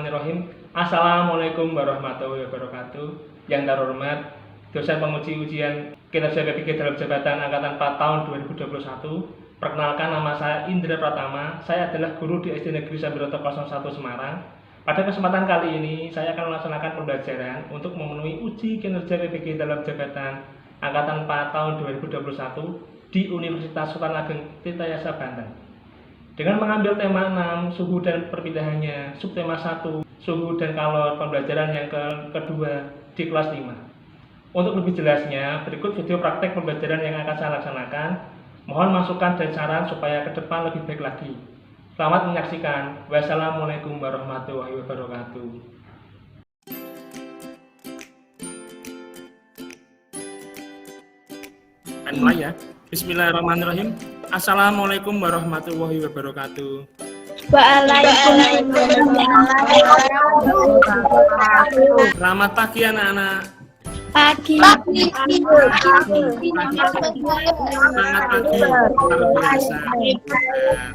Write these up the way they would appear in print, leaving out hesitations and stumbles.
Bismillahirrahmanirrahim. Assalamualaikum warahmatullahi wabarakatuh. Yang terhormat dosen penguji ujian kinerja PPG dalam jabatan angkatan 4 tahun 2021. Perkenalkan, nama saya Indra Pratama. Saya adalah guru di SD Negeri Sambiroto 01 Semarang. Pada kesempatan kali ini saya akan melaksanakan pembelajaran untuk memenuhi uji kinerja PPG dalam jabatan angkatan 4 tahun 2021 di Universitas Sultan Ageng Tirtayasa Banten. Dengan mengambil tema 6, suhu dan perpindahannya, subtema 1, suhu dan kalor, pembelajaran yang kedua di kelas 5. Untuk lebih jelasnya, berikut video praktek pembelajaran yang akan saya laksanakan. Mohon masukan dan saran supaya ke depan lebih baik lagi. Selamat menyaksikan. Wassalamualaikum warahmatullahi wabarakatuh. Mulai ya. Bismillahirrahmanirrahim. Assalamualaikum warahmatullahi wabarakatuh. Waalaikumsalam warahmatullahi wabarakatuh. Selamat pagi anak-anak. Pagi. Selamat pagi. Luar biasa.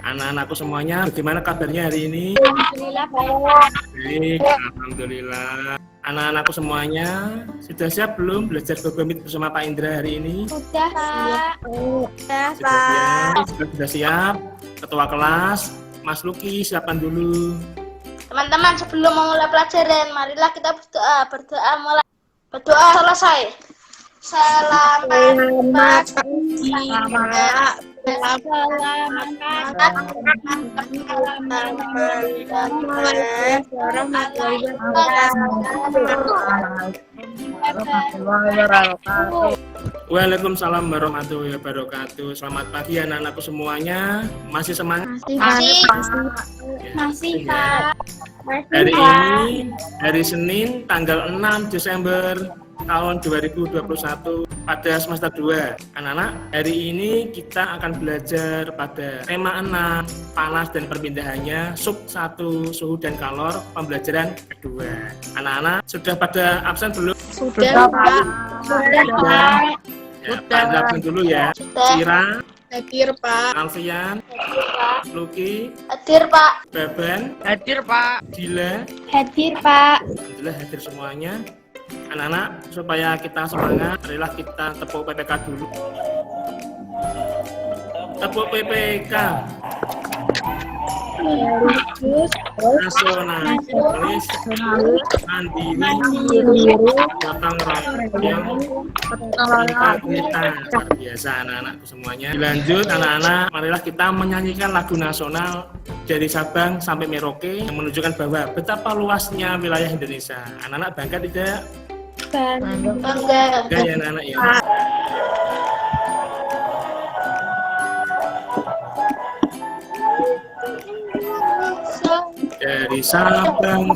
Anak-anakku semuanya, bagaimana kabarnya hari ini? Alhamdulillah baik. Baik, alhamdulillah. Anak-anakku semuanya, sudah siap belum belajar Google Meet bersama Pak Indra hari ini? Sudah, Pak. Sudah siap? Ketua kelas, Mas Luki, siapkan dulu. Teman-teman, sebelum memulai pelajaran, marilah kita berdoa mulai. Berdoa selesai. Selamat pagi. Waalaikumsalam warahmatullahi wabarakatuh. Selamat pagi anak-anakku semuanya. Masih semangat? Masih, Pak. Hari ini, hari Senin, tanggal 6 Desember tahun 2021 pada semester 2. Anak-anak, hari ini kita akan belajar pada tema 6, panas dan perpindahannya, sub 1, suhu dan kalor, pembelajaran kedua. Anak-anak, sudah pada absen belum? Sudah, Pak. Ya, pada absen dulu ya. Kira, Hadir, Pak. Alfian, Luki, Hadir, Pak. Baban, Hadir, Pak. Dila. Hadir, Pak. Alhamdulillah hadir semuanya. Anak-anak, supaya kita semangat, marilah kita tepuk PPK dulu. Tepuk PPK Nasionalis Mandiri Gotong Royong Integritas. Luar biasa anak-anakku semuanya. Dilanjut anak-anak, marilah kita menyanyikan lagu nasional dari Sabang sampai Merauke yang menunjukkan bahwa betapa luasnya wilayah Indonesia. Anak-anak bangga tidak? Bangga. Bangga ya anak-anak ya. Dari Sabang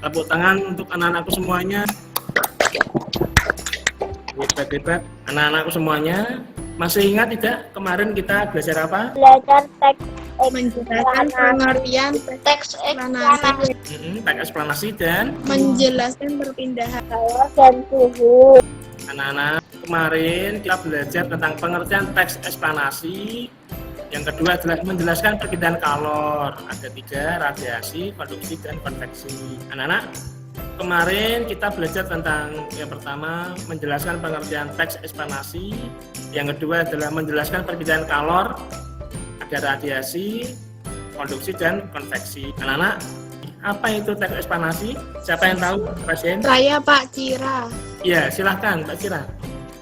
tepuk tangan untuk anak-anakku semuanya. Hebat-hebat anak-anakku semuanya. Masih ingat tidak kemarin kita belajar apa? Belajar teks Menjelaskan pengertian teks eksplanasi. Teks eksplanasi dan Menjelaskan perpindahan kalor dan suhu. anak-anak, kemarin kita belajar tentang pengertian teks eksplanasi. Yang kedua adalah menjelaskan perpindahan kalor. Ada 3, radiasi, konduksi, dan konveksi. Anak-anak, kemarin kita belajar tentang yang pertama menjelaskan pengertian teks eksplanasi. Yang kedua adalah menjelaskan perpindahan kalor. Ada radiasi, konduksi, dan konveksi. Anak-anak, apa itu teks eksplanasi? Siapa yang tahu, Pasien? Saya, Pak Cira. Ya, silahkan, Pak Cira.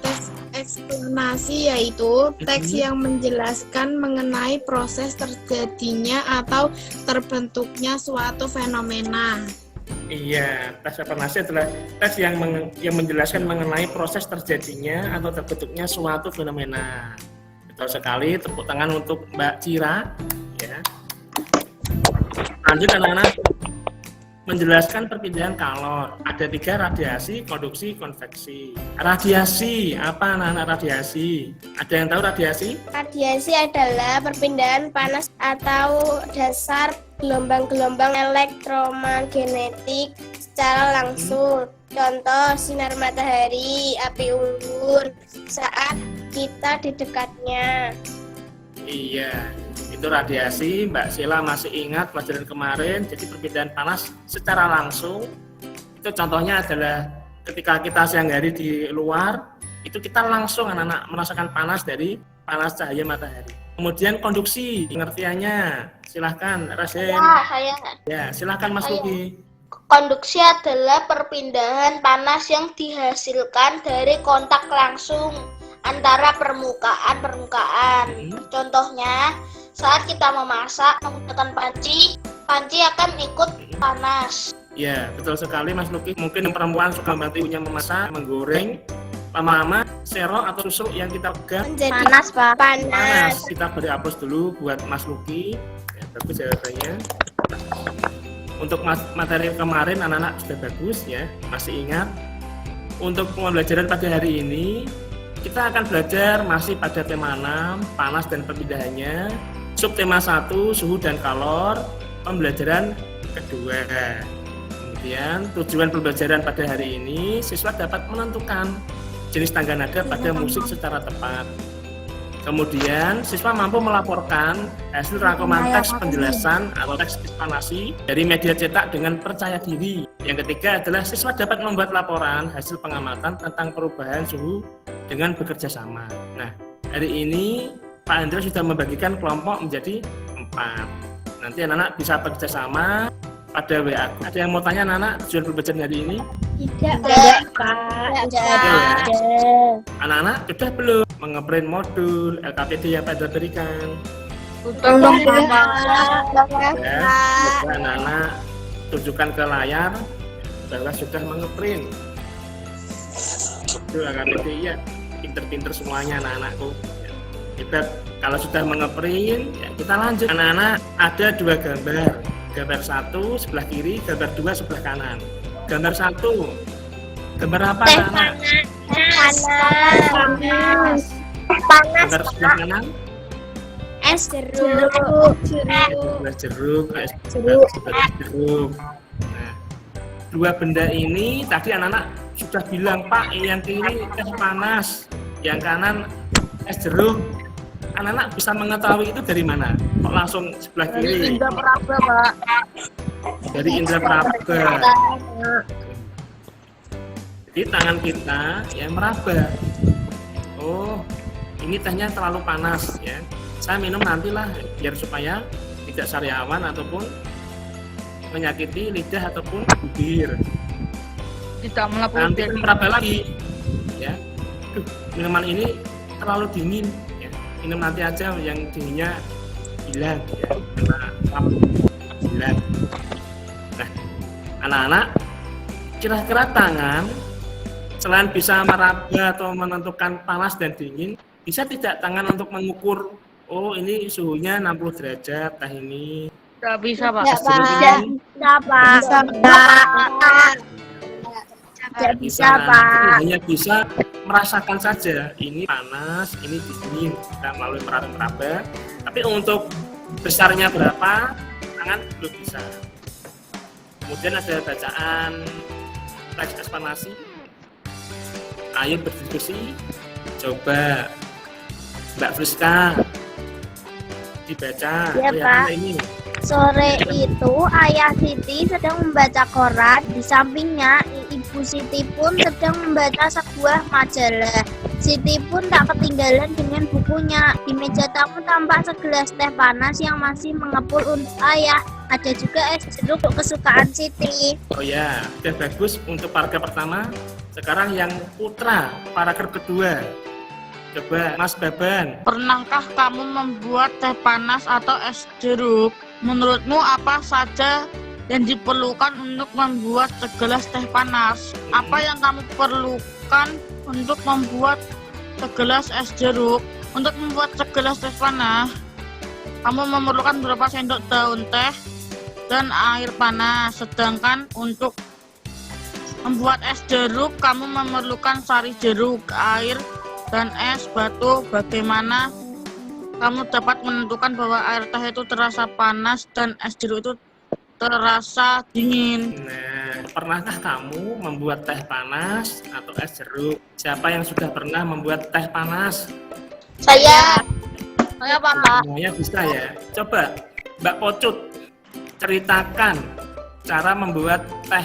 Teks eksplanasi yaitu teks yang menjelaskan mengenai proses terjadinya atau terbentuknya suatu fenomena. Iya, teks eksplanasi adalah teks yang menjelaskan mengenai proses terjadinya atau terbentuknya suatu fenomena. Betul sekali, tepuk tangan untuk Mbak Cira. Ya. Lanjut anak-anak, menjelaskan perpindahan kalor. Ada 3, radiasi, konduksi, konveksi. Radiasi, apa anak-anak radiasi? Ada yang tahu radiasi? Radiasi adalah perpindahan panas atau dasar gelombang-gelombang elektromagnetik secara langsung. Contoh sinar matahari, api unggun saat kita di dekatnya. Iya, itu radiasi. Mbak Sheila masih ingat pelajaran kemarin. Jadi perpindahan panas secara langsung itu contohnya adalah ketika kita siang hari di luar, itu kita langsung anak-anak merasakan panas dari panas cahaya matahari. Kemudian konduksi, pengertiannya silahkan Rasen. Saya Ya, silahkan Mas Luki. konduksi adalah perpindahan panas yang dihasilkan dari kontak langsung antara permukaan. Contohnya, saat kita memasak menggunakan panci akan ikut panas. Ya, betul sekali Mas Luki. Mungkin perempuan suka bantu ibunya memasak, menggoreng. Lama-lama serok atau susu yang kita pegang Menjadi Panas, Pak. panas. Kita beri aplaus dulu buat Mas Luki. Ya, bagus jawabannya. Untuk materi kemarin anak-anak sudah bagus ya, masih ingat. Untuk pembelajaran pada hari ini kita akan belajar masih pada tema 6, panas dan perpindahannya. Subtema 1, suhu dan kalor, pembelajaran kedua. Kemudian tujuan pembelajaran pada hari ini, siswa dapat menentukan jenis tangga nada pada musik secara tepat. Kemudian siswa mampu melaporkan hasil rangkuman teks penjelasan atau teks eksplanasi dari media cetak dengan percaya diri. Yang ketiga adalah siswa dapat membuat laporan hasil pengamatan tentang perubahan suhu dengan bekerja sama. Nah, hari ini Pak Hendra sudah membagikan kelompok menjadi 4. Nanti anak-anak bisa bekerja sama pada WA. Ada yang mau tanya anak-anak tujuan pembelajaran hari ini? Tidak, Pak. Anak-anak sudah belum mengeprint modul LKPD yang Pak Hendra berikan? Belum, Pak. Ya, coba anak-anak tunjukkan ke layar bahwa sudah mengeprint modul LKPD ya. Pinter-pinter semuanya anak-anakku. Kita kalau sudah mengeprint, ya kita lanjut. Anak-anak ada 2 gambar. Gambar 1 sebelah kiri, gambar 2 sebelah kanan. Gambar 1, gambar apa anak? Panas. Gambar sebelah kanan, Es jeruk. sebelah jeruk, sebelah jeruk. Nah, 2 benda ini tadi anak-anak sudah bilang, Pak, yang kiri es panas, yang kanan es jeruk. Anak-anak bisa mengetahui itu dari mana? Kok langsung sebelah kiri? Dari indra peraba, Pak. Dari indra peraba. Jadi tangan kita ya meraba. Oh, ini tehnya terlalu panas ya. Saya minum nantilah biar supaya tidak sariawan ataupun menyakiti lidah ataupun bibir. Tidak melakukan Nanti meraba lagi. Ya. Minuman ini terlalu dingin. Minum nanti aja yang dinginnya hilang ya, karena hilang. Nah, anak-anak, kira-kira tangan selain bisa meraba atau menentukan panas dan dingin, bisa tidak tangan untuk mengukur, oh ini suhunya 60 derajat, nah ini tidak bisa, Pak. Tidak bisa, Pak. Hanya bisa merasakan saja ini panas, ini dingin, kita melalui meraba. Tapi untuk besarnya berapa, tangan belum bisa. Kemudian ada bacaan teks eksplanasi. Ayo berdiskusi. Coba Mbak Friska dibaca. Ya, Pak. Ini. Sore itu ayah Siti sedang membaca koran. Di sampingnya Ibu Siti pun sedang membaca sebuah majalah. Siti pun tak ketinggalan dengan bukunya. Di meja tamu tampak segelas teh panas yang masih mengepul untuk ayah. Ada juga es jeruk kesukaan Siti. Oh ya, udah bagus untuk paragraf pertama. Sekarang yang putra, paragraf kedua. Coba Mas Baban. Pernahkah kamu membuat teh panas atau es jeruk? Menurutmu apa saja yang diperlukan untuk membuat segelas teh panas? Apa yang kamu perlukan untuk membuat segelas es jeruk? Untuk membuat segelas teh panas, kamu memerlukan berapa sendok daun teh dan air panas. Sedangkan untuk membuat es jeruk, kamu memerlukan sari jeruk, air, dan es batu. Bagaimana kamu dapat menentukan bahwa air teh itu terasa panas dan es jeruk itu terasa dingin? Nah, pernahkah kamu membuat teh panas atau es jeruk? Siapa yang sudah pernah membuat teh panas? Saya Pak. Semuanya bisa ya. Coba Mbak Pocut ceritakan cara membuat teh.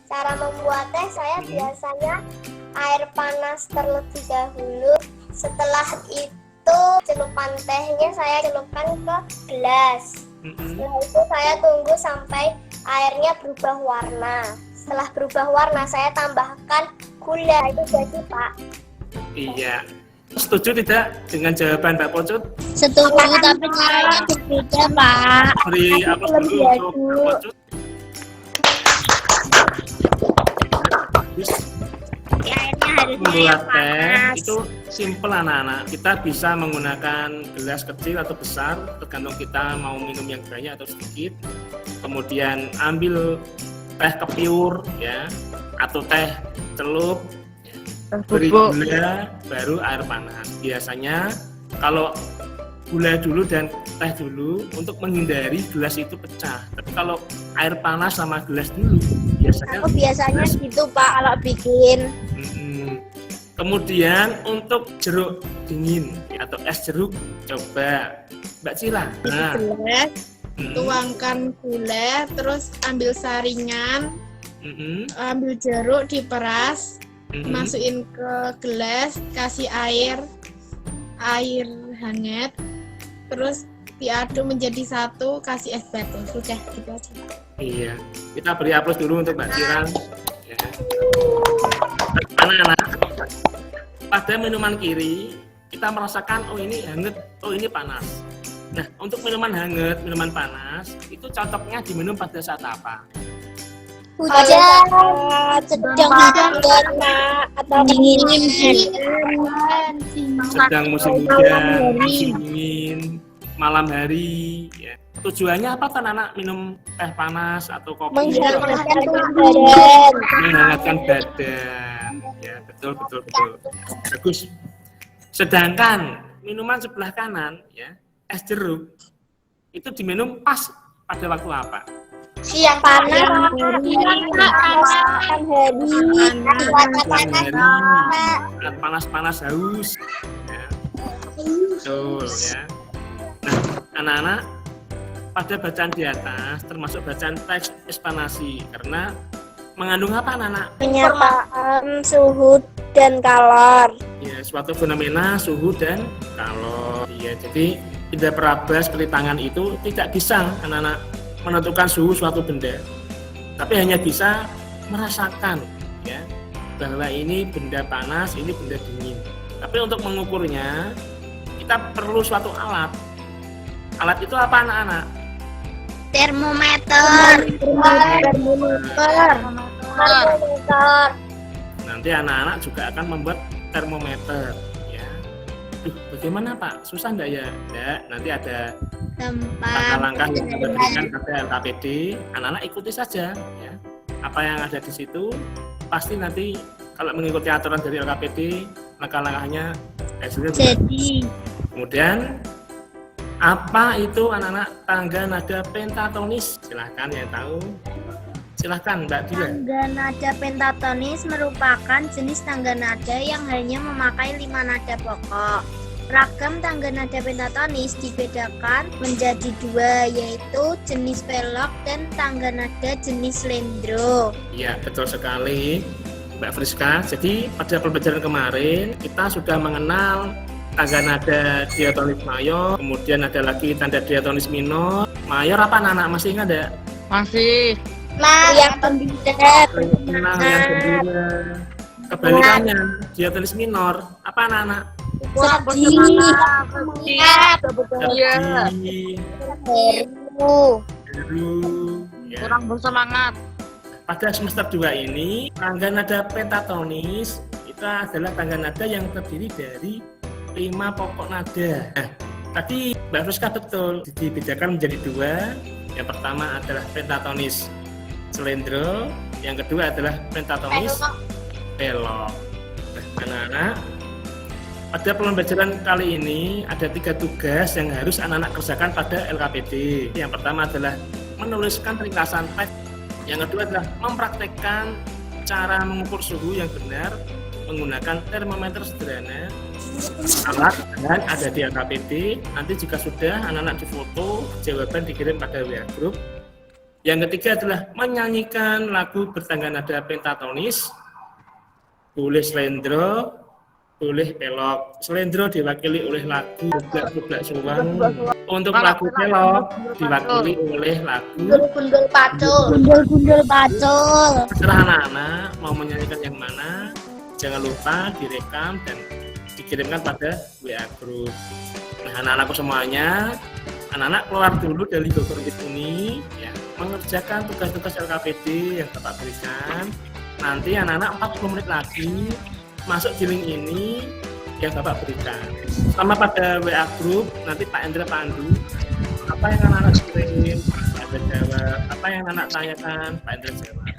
Cara membuat teh saya biasanya air panas terlebih dahulu. Setelah itu celupan tehnya saya celupkan ke gelas. Setelah itu saya tunggu sampai airnya berubah warna. Setelah berubah warna saya tambahkan gula. Itu jadi Pak. Iya. Setuju tidak dengan jawaban Mbak Pocut? Setuju tapi caranya berbeda Pak. Beri aplaus dulu untuk Mbak Pocut. Airnya harus Membuat teh itu simple anak-anak. Kita bisa menggunakan gelas kecil atau besar, tergantung kita mau minum yang banyak atau sedikit. Kemudian ambil teh kepiur ya, atau teh celup, beri gula, baru air panas. Biasanya kalau gula dulu dan teh dulu untuk menghindari gelas itu pecah. Tapi kalau air panas sama gelas dulu, biasanya gitu Pak kalau bikin. Kemudian untuk jeruk dingin atau es jeruk, coba Mbak Cila. Nah, Gelas, tuangkan gula, terus ambil saringan, ambil jeruk diperas, masukin ke gelas, kasih air hangat, terus diaduk menjadi satu, kasih es batu. Sudah gitu aja. Iya, kita beri aplaus dulu untuk Mbak Cila. Ya. Anak-anak, pada minuman kiri kita merasakan oh ini hangat, oh ini panas. Nah, untuk minuman hangat, minuman panas itu cocoknya diminum pada saat apa? Hujan, sedang hujan atau dingin. Sedang musim hujan, musim dingin, malam hari. Ya. Tujuannya apa kan anak minum teh panas atau kopi? Menghangatkan badan. Ya, betul. Bagus. Sedangkan minuman sebelah kanan, ya, es jeruk itu diminum pas pada waktu apa? Siang panas, Saat panas-panas haus. Ya. Betul ya. Nah, anak-anak pada bacaan di atas termasuk bacaan teks eksplanasi karena mengandung apa anak-anak? Penyataan suhu dan kalor. Ya, suatu fenomena suhu dan kalor. Ya, jadi indera peraba seperti tangan itu tidak bisa anak-anak menentukan suhu suatu benda, tapi hanya bisa merasakan ya bahwa ini benda panas, ini benda dingin. Tapi untuk mengukurnya kita perlu suatu alat. Alat itu apa anak-anak? Termometer. Nanti anak-anak juga akan membuat termometer ya. Bagaimana Pak? Susah enggak ya? Enggak, nanti ada langkah-langkah yang kita berikan pada LKPD. Anak-anak ikuti saja ya. Apa yang ada di situ pasti nanti kalau mengikuti aturan dari LKPD, langkah-langkahnya jadi. Kemudian apa itu anak-anak tangga nada pentatonis? Silahkan yang tahu. Silahkan Mbak Dila. Tangga nada pentatonis merupakan jenis tangga nada yang hanya memakai 5 nada pokok. Ragam tangga nada pentatonis dibedakan menjadi 2, yaitu jenis velok dan tangga nada jenis slendro. Iya, betul sekali Mbak Friska. Jadi pada pembelajaran kemarin kita sudah mengenal tangga nada diatonis mayor, kemudian ada lagi tanda diatonis minor. Mayor apa anak-anak masih ingat enggak? Masih. Yang pembeda. Yang gembira. Kebalikannya diatonis minor apa anak-anak? Iya. Ya. Kurang bersemangat. Pada semester 2 ini tangga nada pentatonis itu adalah tangga nada yang terdiri dari 5 pokok nada. Nah, tadi Mbak Friska betul dibedakan menjadi 2. Yang pertama adalah pentatonis slendro, yang kedua adalah pentatonis velok. Nah, anak-anak, Pada pembelajaran kali ini ada 3 tugas yang harus anak-anak kerjakan pada LKPD. Yang pertama adalah menuliskan ringkasan teks. Yang kedua adalah mempraktekkan cara mengukur suhu yang benar menggunakan termometer sederhana. Alat dan ada di LKPD. Nanti jika sudah, anak-anak difoto, jawaban dikirim pada WA Group. Yang ketiga adalah menyanyikan lagu bertangga nada pentatonis. Boleh slendro, boleh pelok. Slendro diwakili oleh lagu Bublak-bublak Suwang. Untuk lagu pelok diwakili oleh lagu Gundul gundul pacul. Terserah anak-anak mau menyanyikan yang mana. Jangan lupa direkam dan dikirimkan pada WA Group. Nah, anak-anakku semuanya, anak-anak keluar dulu dari Google Meet ini, ya, mengerjakan tugas-tugas LKPD yang Bapak berikan. Nanti anak-anak 40 menit lagi masuk di link ini yang Bapak berikan. Sama pada WA Group, nanti Pak Endra pandu apa yang anak-anak kirim, Pak Endra jawab, apa yang anak tanyakan, Pak Endra jawab.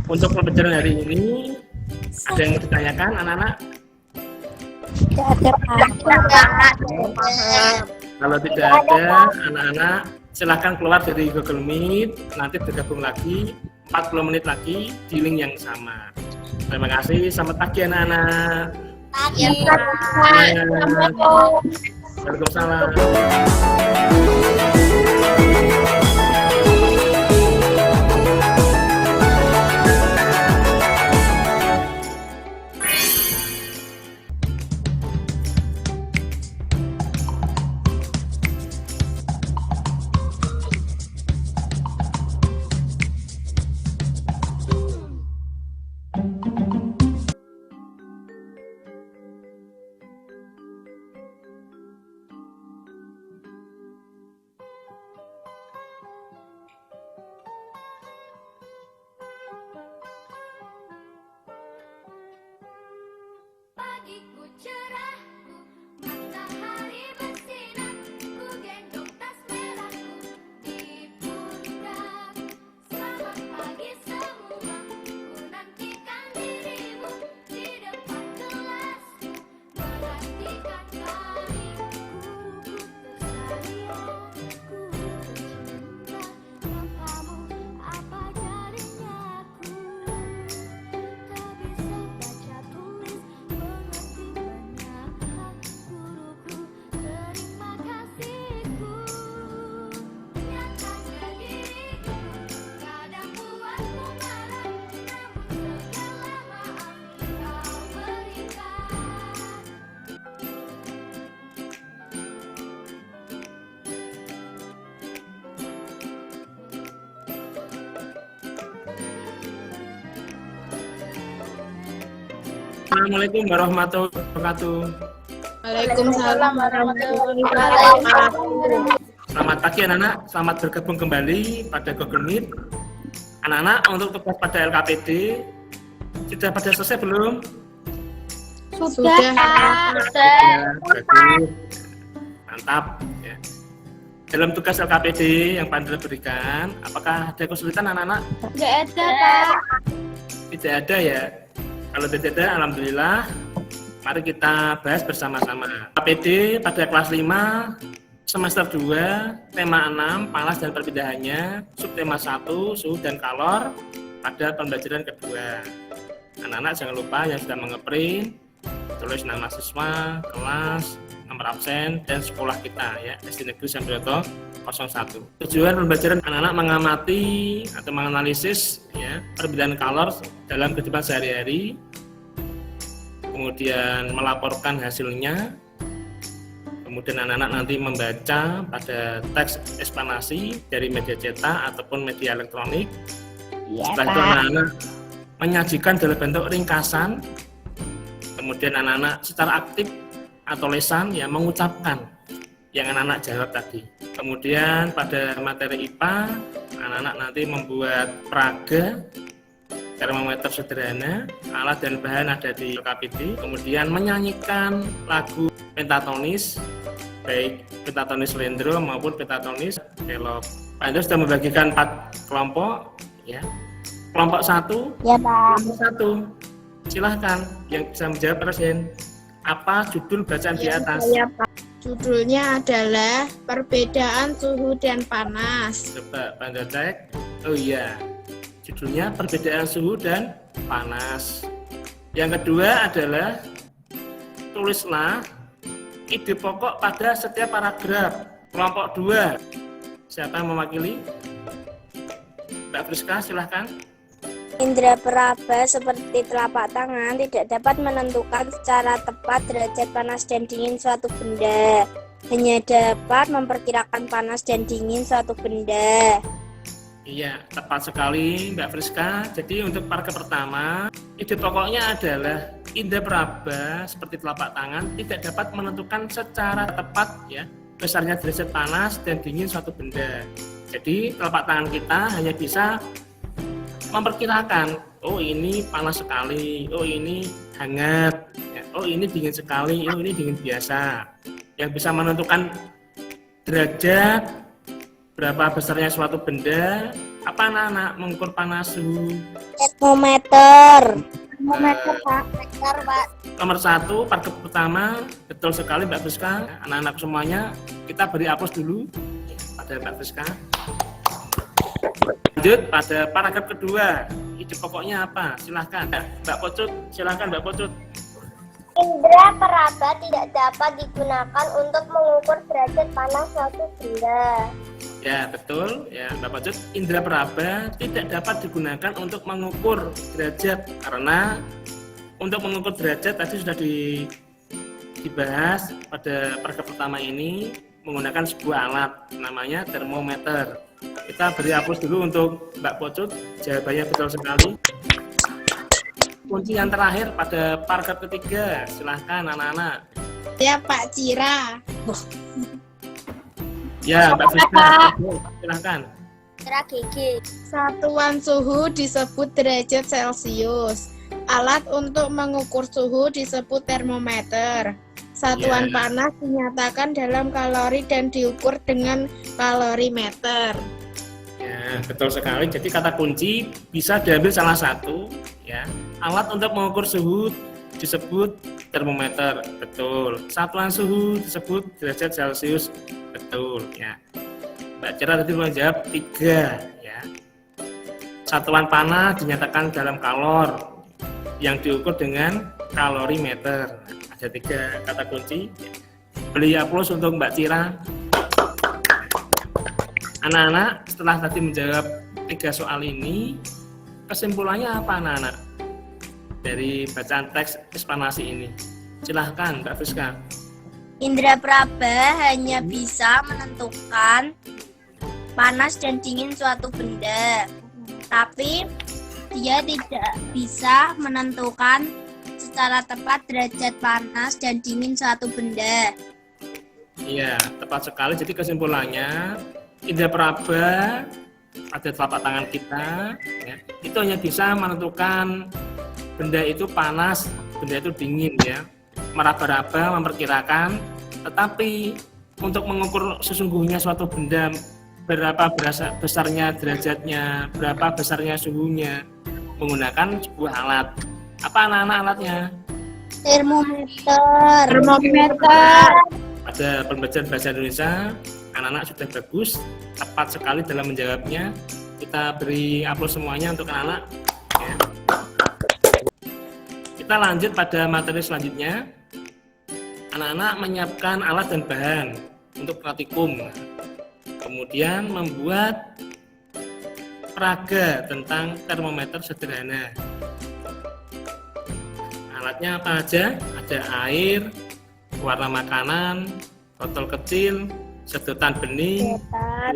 Untuk pembelajaran hari ini, ada yang ditanyakan anak-anak? Kalau tidak ada, anak-anak silahkan keluar dari Google Meet, nanti bergabung lagi 40 menit lagi di link yang sama. Terima kasih, selamat pagi anak-anak. Waalaikumsalam. Pagiku cerah, matahari bersinar, ku gendong tas merahku di pundak. Selamat pagi semua, ku nantikan dirimu di depan kelasku, menantikan kami. Guruku tersayang, guru tercinta, papamu apa jadinya aku? Tak bisa baca tulis, mengerti banyak hal. Guruku, terima kasihku. Nyatanya diriku kadang buatmu marah, namun segala maaf kau berikan. Assalamualaikum warahmatullahi wabarakatuh. Waalaikumsalam warahmatullahi wabarakatuh. Selamat pagi anak-anak, selamat bergabung kembali pada Google Meet. Anak-anak, untuk tugas pada LKPD sudah pada selesai belum? Sudah. Ya, bagus. Mantap. Ya. Dalam tugas LKPD yang Pak Andra berikan, apakah ada kesulitan anak-anak? Nggak ada, Pak. Tidak ada ya. Kalau tidak ada, alhamdulillah. Mari kita bahas bersama-sama. LKPD pada kelas 5 semester 2, tema 6, panas dan perpindahannya, subtema 1, suhu dan kalor pada pembelajaran kedua. Anak-anak jangan lupa yang sudah mengeprint, tulis nama siswa, kelas, nomor absen, dan sekolah kita ya, SD Negeri Sambiroto 01. Tujuan pembelajaran anak-anak mengamati atau menganalisis ya, perbedaan kalor dalam kehidupan sehari-hari, kemudian melaporkan hasilnya. Kemudian anak-anak nanti membaca pada teks eksplanasi dari media cetak ataupun media elektronik. Setelah itu anak-anak menyajikan dalam bentuk ringkasan. Kemudian anak-anak secara aktif atau lisan ya mengucapkan yang anak-anak jawab tadi. Kemudian pada materi IPA, anak-anak nanti membuat peraga, termometer sederhana, alat dan bahan ada di LKPD. Kemudian menyanyikan lagu pentatonis, baik pentatonis slendro maupun pentatonis pelok. Pak Andra sudah membagikan 4 kelompok, ya. Kelompok 1, Ya, Pak. kelompok 1. Silahkan yang bisa menjawab presiden. Apa judul bacaan di atas? Saya, Pak. Judulnya adalah Perbedaan Suhu dan Panas. Coba Anda cek. Oh iya, judulnya perbedaan suhu dan panas. Yang kedua adalah tulislah ide pokok pada setiap paragraf. Kelompok 2. Siapa yang mewakili? Mbak Friska, silahkan. Indra peraba seperti telapak tangan tidak dapat menentukan secara tepat derajat panas dan dingin suatu benda. Hanya dapat memperkirakan panas dan dingin suatu benda. Iya, tepat sekali Mbak Friska. Jadi untuk paragraf pertama, ide pokoknya adalah indra peraba seperti telapak tangan tidak dapat menentukan secara tepat ya besarnya derajat panas dan dingin suatu benda. Jadi telapak tangan kita hanya bisa memperkirakan, oh ini panas sekali, oh ini hangat, ya, oh ini dingin sekali, oh ini dingin biasa. Yang bisa menentukan derajat berapa besarnya suatu benda, apa anak-anak mengukur panas suhu? Termometer. Termometer, Pak. Meter, Pak. Nomor 1, paragraf pertama, betul sekali Mbak Friska. Anak-anak semuanya, kita beri aplaus dulu pada Mbak Friska. Lanjut pada paragraf kedua, ide pokoknya apa? Silahkan Mbak Pocut, silahkan Mbak Pocut. Indra peraba tidak dapat digunakan untuk mengukur derajat panas suatu benda. Ya betul, ya Mbak Pocut. Indra peraba tidak dapat digunakan untuk mengukur derajat karena untuk mengukur derajat tadi sudah dibahas pada paragraf pertama ini menggunakan sebuah alat namanya termometer. Kita beri aplaus dulu untuk Mbak Pocut, jawabannya betul sekali. Kunci yang terakhir pada paragraf ketiga, silahkan anak-anak. Ya, Pak Cira. Ya Mbak Friska, silahkan. Indra gigi. Satuan suhu disebut derajat Celcius. Alat untuk mengukur suhu disebut termometer. Satuan Ya. panas dinyatakan dalam kalori dan diukur dengan kalorimeter. Ya, betul sekali. Jadi kata kunci bisa diambil salah satu ya. Alat untuk mengukur suhu disebut termometer, betul. Satuan suhu disebut derajat Celcius, betul ya. Mbak Cira tadi menjawab 3 ya. Satuan panas dinyatakan dalam kalor yang diukur dengan kalorimeter. Ada 3 kata kunci. Beri aplaus untuk Mbak Cira. Anak-anak setelah tadi menjawab 3 soal ini, kesimpulannya apa anak-anak dari bacaan teks eksplanasi ini? Silahkan Mbak Friska. Indra peraba hanya bisa menentukan panas dan dingin suatu benda, tapi dia tidak bisa menentukan secara tepat derajat panas dan dingin suatu benda. Iya, tepat sekali. Jadi kesimpulannya, indra peraba pada telapak tangan kita, ya, itu hanya bisa menentukan benda itu panas, benda itu dingin ya. Meraba-raba, memperkirakan, tetapi untuk mengukur sesungguhnya suatu benda berapa besarnya derajatnya, berapa besarnya suhunya, menggunakan sebuah alat. Apa anak-anak alatnya? Termometer. Termometer. Pada pembelajaran bahasa Indonesia, anak-anak sudah bagus, tepat sekali dalam menjawabnya. Kita beri aplaus semuanya untuk anak-anak. Ya. Kita lanjut pada materi selanjutnya. Anak-anak menyiapkan alat dan bahan untuk praktikum. Kemudian membuat peraga tentang termometer sederhana. Alatnya apa aja? Ada air, warna makanan, botol kecil, sedotan bening,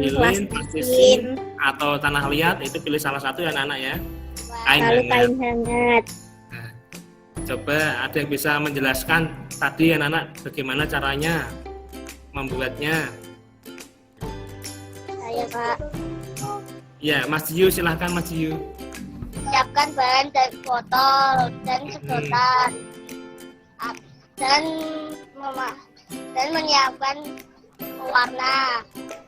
lilin, plastisin, atau tanah liat. Itu pilih salah satu ya anak-anak ya. Kain Lalu hangat. kain hangat. Nah, coba ada yang bisa menjelaskan tadi anak-anak bagaimana caranya membuatnya? Saya, Pak. Ya, Mas Jiu, silahkan Mas Jiu. Siapkan bahan dari botol dan sedotan. Dan menyiapkan warna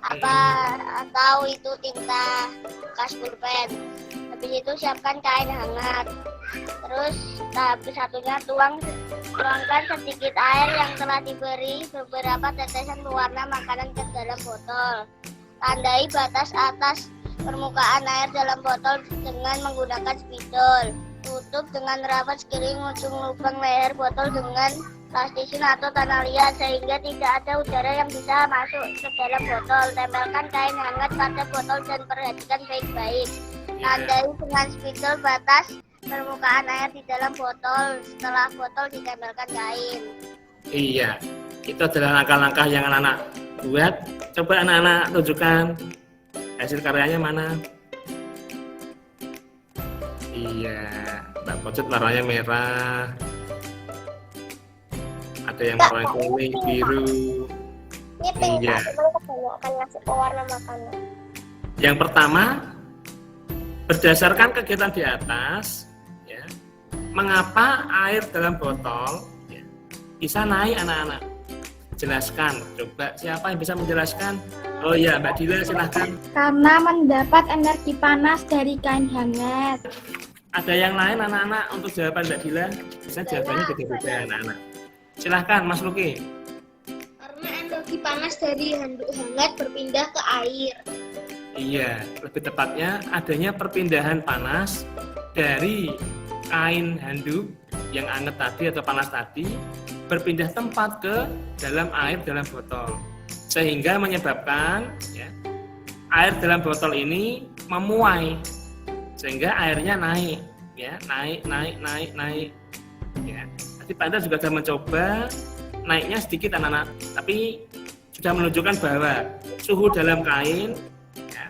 atau itu tinta bekas pulpen. Habis itu siapkan kain hangat. Terus tahap satunya tuangkan sedikit air yang telah diberi beberapa tetesan pewarna makanan ke dalam botol. Tandai batas atas permukaan air dalam botol dengan menggunakan spidol. Tutup dengan rapat sekeliling ujung lubang leher botol dengan plastisin atau tanah liat sehingga tidak ada udara yang bisa masuk ke dalam botol. Tempelkan kain hangat pada botol dan perhatikan baik-baik. Tandai dengan spidol batas permukaan air di dalam botol. Setelah botol ditempelkan kain. Iya, itu adalah langkah-langkah yang anak-anak buat. Coba anak-anak tunjukkan hasil karyanya mana. Iya, Mbak Pocut warnanya merah. Ada yang warna kuning, biru. Ini pink, Iya. kebanyakan ngasih pewarna makanan. Yang pertama, berdasarkan kegiatan di atas, ya, mengapa air dalam botol ya, bisa naik anak-anak? Jelaskan, coba siapa yang bisa menjelaskan? Oh ya, Mbak Dila silahkan. Karena mendapat energi panas dari kain hangat. Ada yang lain anak-anak untuk jawaban Mbak Dila? Bisa jawabannya beda-beda anak-anak. Silahkan Mas Luki. Karena energi panas dari handuk hangat berpindah ke air. Iya, lebih tepatnya adanya perpindahan panas dari kain handuk yang anget tadi atau panas tadi berpindah tempat ke dalam air dalam botol, sehingga menyebabkan ya, air dalam botol ini memuai, sehingga airnya naik, ya naik. Ya, tadi Pak Indra juga sudah mencoba naiknya sedikit anak-anak, tapi sudah menunjukkan bahwa suhu dalam kain ya,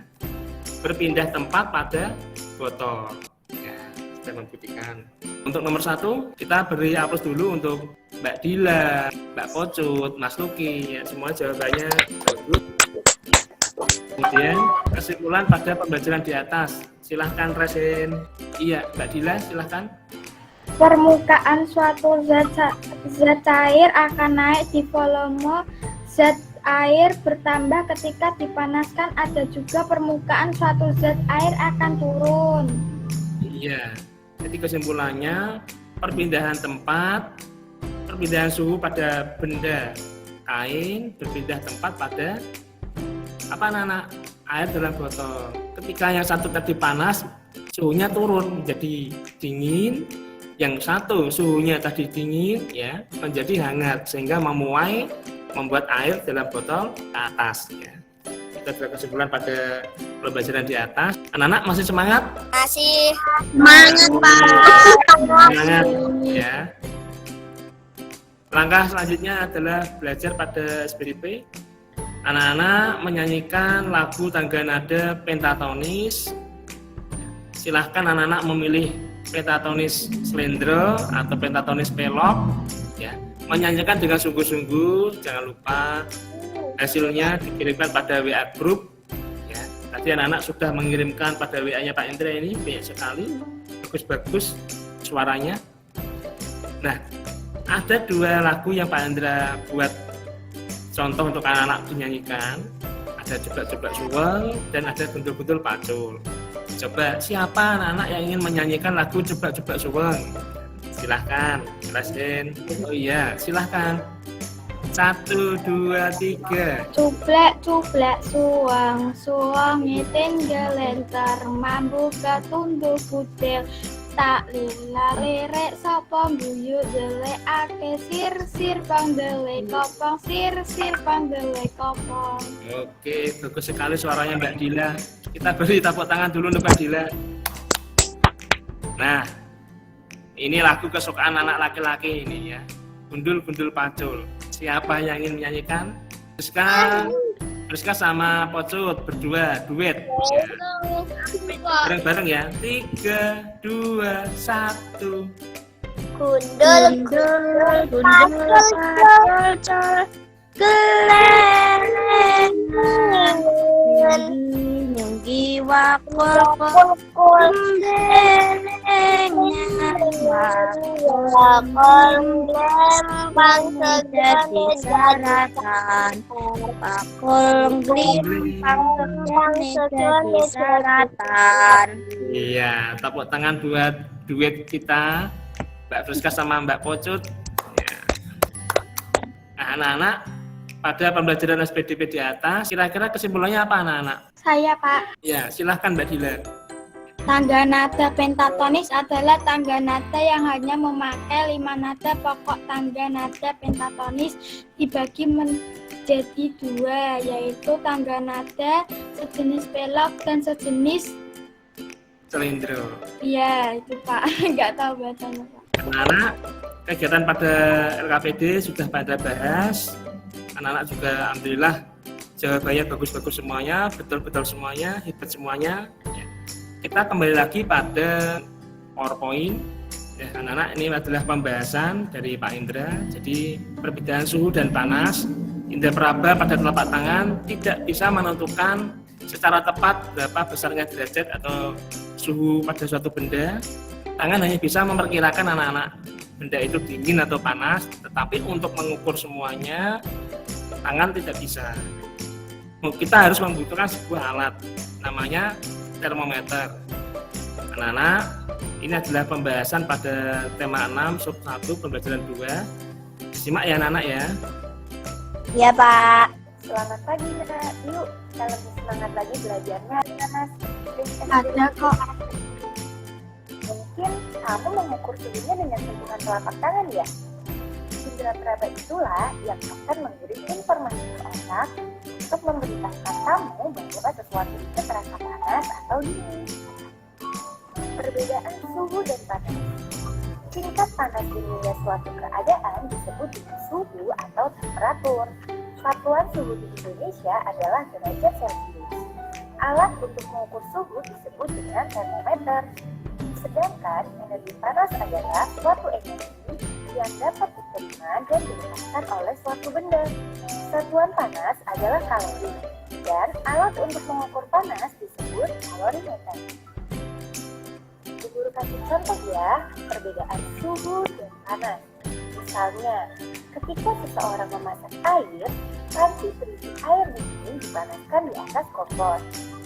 berpindah tempat pada botol. Ya, sudah membuktikan. Untuk nomor 1 kita beri aplaus dulu untuk Mbak Dila, Mbak Pocut, Mas Luki, ya, semua jawabannya bagus. Kemudian kesimpulan pada pembelajaran di atas, silahkan Resin. Iya, Mbak Dila silahkan. Permukaan suatu zat cair akan naik di volume zat air bertambah ketika dipanaskan. Ada juga permukaan suatu zat air akan turun. Iya, jadi kesimpulannya perpindahan tempat, perpindahan suhu pada benda kain berpindah tempat pada apa anak-anak? Air dalam botol. Ketika yang satu tadi panas, suhunya turun menjadi dingin. Yang satu suhunya tadi dingin ya menjadi hangat sehingga memuai, membuat air dalam botol ke atas ya. Kita sudah kesimpulan pada pembelajaran di atas. Anak-anak masih semangat? Masih semangat, Pak. Semangat ya. Langkah selanjutnya adalah belajar pada SPDP. Anak-anak menyanyikan lagu tangga nada pentatonis. Silahkan anak-anak memilih pentatonis slendro atau pentatonis pelok ya. Menyanyikan dengan sungguh-sungguh, jangan lupa hasilnya dikirimkan pada WA group ya. Tadi anak-anak sudah mengirimkan pada WA-nya Pak Indra, ini banyak sekali, bagus-bagus suaranya. Nah, ada 2 lagu yang Pak Indra buat contoh untuk anak-anak dinyanyikan. Ada Jebak-jebak Suweng dan ada Gundul-gundul Pacul. Coba siapa anak-anak yang ingin menyanyikan lagu Jebak-jebak Suweng? Silahkan, jelasin. Oh iya, silahkan. 1, 2, 3. Cuplek suwang, suwange tinggalenter, mambu katundu budel. Tak lila lerek sapa guyu delekake sir panggele kopong sir panggele kopong. Oke, bagus sekali suaranya Mbak Dila. Kita beri tepuk tangan dulu untuk Mbak Dila. Nah, ini lagu kesukaan anak laki-laki ini ya. Gundul-gundul Pacul. Siapa yang ingin menyanyikan? Rizka sama Pocut berdua duet ya. Bareng-bareng ya. 3, 2, 1. Gundul Nyunggi wakul lempang segede saratan pakul lempang segede saratan. Iya, tepuk tangan buat duet kita Mbak Friska sama Mbak Pocut. Ya. Nah, anak-anak pada pembelajaran SPDP di atas, kira-kira kesimpulannya apa anak-anak? Saya, Pak. Ya, silahkan Mbak Dila. Tangga nada pentatonis adalah tangga nada yang hanya memakai 5 nada pokok. Tangga nada pentatonis dibagi menjadi 2, yaitu tangga nada sejenis pelok dan sejenis Selendro. iya itu Pak. Nggak tahu bacanya Pak. Anak-anak, kegiatan pada LKPD sudah pada bahas. Anak-anak juga alhamdulillah jawabannya bagus-bagus semuanya, betul-betul semuanya, hebat semuanya. Ya. Kita kembali lagi pada PowerPoint. Ya, anak-anak, ini adalah pembahasan dari Pak Indra. Jadi perbedaan suhu dan panas, indera peraba pada telapak tangan tidak bisa menentukan secara tepat berapa besarnya derajat atau suhu pada suatu benda. Tangan hanya bisa memperkirakan anak-anak benda itu dingin atau panas, tetapi untuk mengukur semuanya tangan tidak bisa. Kita harus membutuhkan sebuah alat namanya termometer. Anak-anak, ini adalah pembahasan pada tema 6 sub 1 pembelajaran 2. Simak ya anak-anak ya. Iya, Pak. Selamat pagi, Nak. Yuk, kita lebih semangat lagi belajarnya, Mas. Ada kok. Mungkin kamu mengukur suhunya dengan sentuhan telapak tangan ya? Indera peraba itulah yang akan mengirim informasi ke otak untuk memberitahukan kamu bahwa sesuatu itu terasa panas atau dingin. Perbedaan suhu dan panas. Tingkat panas dinginnya suatu keadaan disebut dengan suhu atau temperatur. Satuan suhu di Indonesia adalah derajat Celcius. Alat untuk mengukur suhu disebut dengan termometer. Sedangkan energi panas adalah suatu energi yang dapat diterima dan dilepaskan oleh suatu benda. Satuan panas adalah kalori, dan alat untuk mengukur panas disebut kalorimeter. Guru kasih contoh ya, perbedaan suhu dan panas. Misalnya, ketika seseorang memasak air, panci berisi air dingin dipanaskan di atas kompor.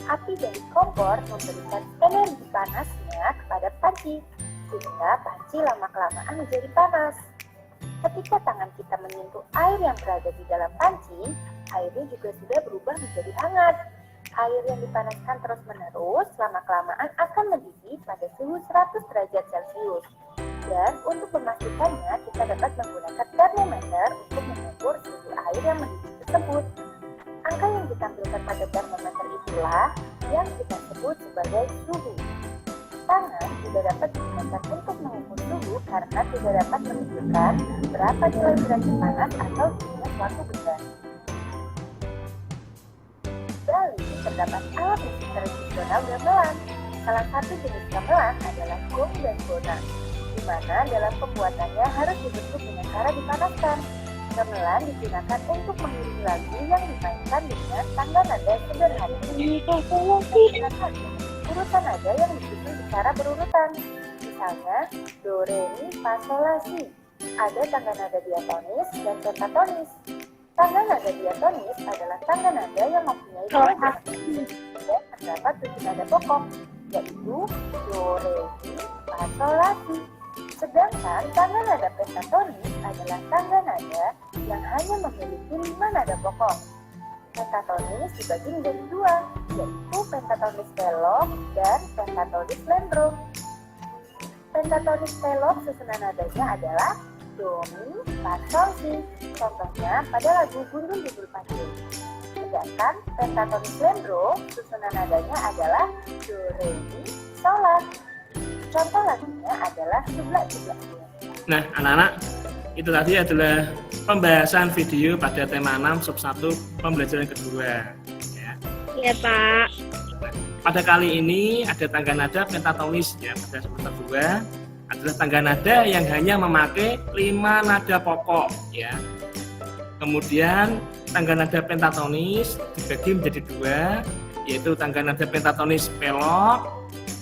Api dari kompor memberikan energi panasnya kepada panci, sehingga panci lama-kelamaan menjadi panas. Ketika tangan kita menyentuh air yang berada di dalam panci, airnya juga sudah berubah menjadi hangat. Air yang dipanaskan terus-menerus lama-kelamaan akan mendidih pada suhu 100 derajat Celcius. Dan untuk memastikannya, kita dapat menggunakan termometer untuk mengukur suhu air yang mendidih tersebut. Angka yang ditampilkan pada termometer itulah yang kita sebut sebagai suhu. Tangan tidak dapat digunakan untuk mengukur suhu karena tidak dapat menunjukkan berapa nilai derajat panas atau dinginnya suatu benda. Bali terdapat alat musik tradisional gamelan. Salah satu jenis gamelan adalah gong dan bona, di mana dalam pembuatannya harus dibentuk dengan cara dipanaskan. Gamelan digunakan untuk mengiringi lagu yang dimainkan dengan tangga nada sederhana. Urutan nada yang disusun secara berurutan. Misalnya, do, re, mi, fa, sol, la, si. Ada tangga nada diatonis dan pentatonis. Tangga nada diatonis adalah tangga nada yang mempunyai dua nada. Dan terdapat 7 nada pokok, yaitu do, re, mi, fa, sol, la, si. Sedangkan tangga nada pentatonis adalah tangga nada yang hanya memiliki 5 nada pokok. Pentatonis dibagi menjadi 2, yaitu pentatonis pelok dan pentatonis lendro. Pentatonis pelok susunan nadanya adalah do, mi, fa, sol, si. Contohnya pada lagu Gundul Bubul Panjul. Sedangkan pentatonis lendro susunan nadanya adalah do, re, mi, sol, la. Contoh lagunya adalah Seblak-Seblak. Nah, anak-anak, itu tadi adalah pembahasan video pada tema 6 sub 1 pembelajaran kedua. Ya. Iya, Pak. Pada kali ini ada tangga nada pentatonis ya, pada semester 2 adalah tangga nada yang hanya memakai 5 nada pokok ya. Kemudian tangga nada pentatonis dibagi menjadi 2, yaitu tangga nada pentatonis pelok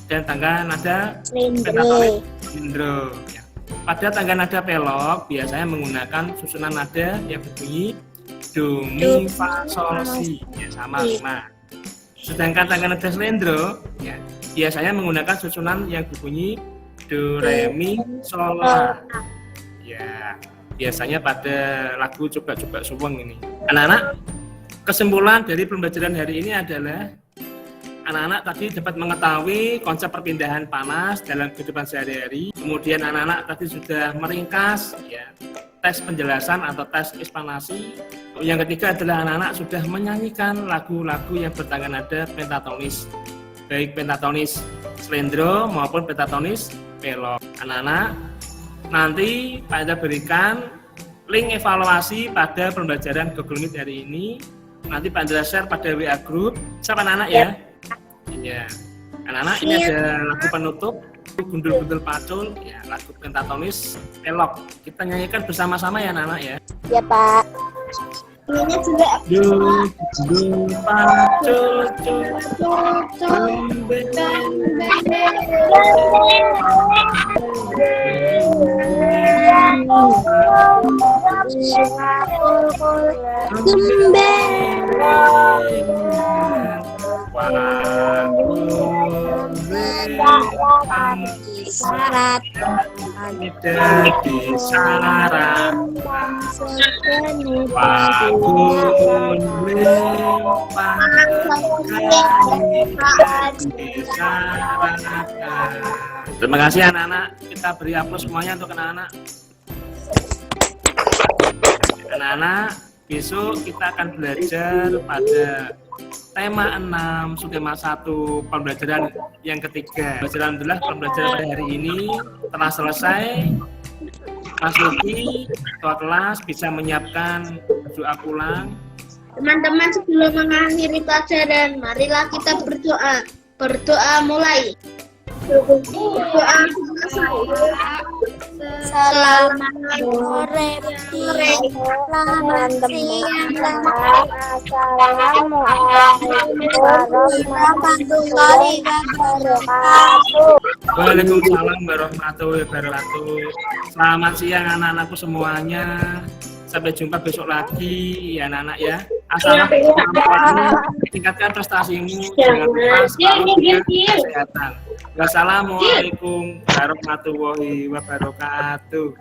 dan tangga nada pentatonis lendro. Ya. Pada tangga nada pelok biasanya menggunakan susunan nada yang berbunyi do, mi, fa, sol, si ya, sama 5. Sedangkan tangga nada selendro ya, biasanya menggunakan susunan yang berbunyi do, re, mi, sol, la. Ya, biasanya pada lagu coba-coba suweng ini. Anak-anak, kesimpulan dari pembelajaran hari ini adalah anak-anak tadi dapat mengetahui konsep perpindahan panas dalam kehidupan sehari-hari. Kemudian anak-anak tadi sudah meringkas ya, tes penjelasan atau tes ekspanasi. Yang ketiga adalah anak-anak sudah menyanyikan lagu-lagu yang bertangga nada pentatonis, baik pentatonis slendro maupun pentatonis pelok. Anak-anak, nanti Pak Indra berikan link evaluasi pada pembelajaran Google Meet hari ini. Nanti Pak Indra share pada WA Group. Siapa anak-anak ya? Iya. Anak-anak, ini ada lagu penutup, Gundul-gundul pacul, ya, lagu pentatonis pelok. Kita nyanyikan bersama-sama ya anak-anak ya. Ya Pak. Ini juga Gundul pacul, syarat di syarat Wakun Terima kasih anak-anak. Kita beri aplaus semuanya untuk anak-anak. Anak-anak, besok kita akan belajar pada tema 6, subtema 1, pembelajaran yang ketiga. Alhamdulillah pembelajaran pada hari ini telah selesai. Mas Luki, ketua kelas bisa menyiapkan doa pulang. teman-teman, sebelum mengakhiri pelajaran, marilah kita berdoa. Berdoa mulai. Berdoa selamat sore, selamat siang, warahmatullahi wabarakatuh. Waalaikumsalam warahmatullahi wabarakatuh. Selamat siang anak-anakku semuanya. Sampai jumpa besok lagi ya anak-anak ya. Assalamualaikum. Tingkatkan prestasimu. Jangan lupa selalu jaga kesehatan. Wassalamualaikum warahmatullahi wabarakatuh.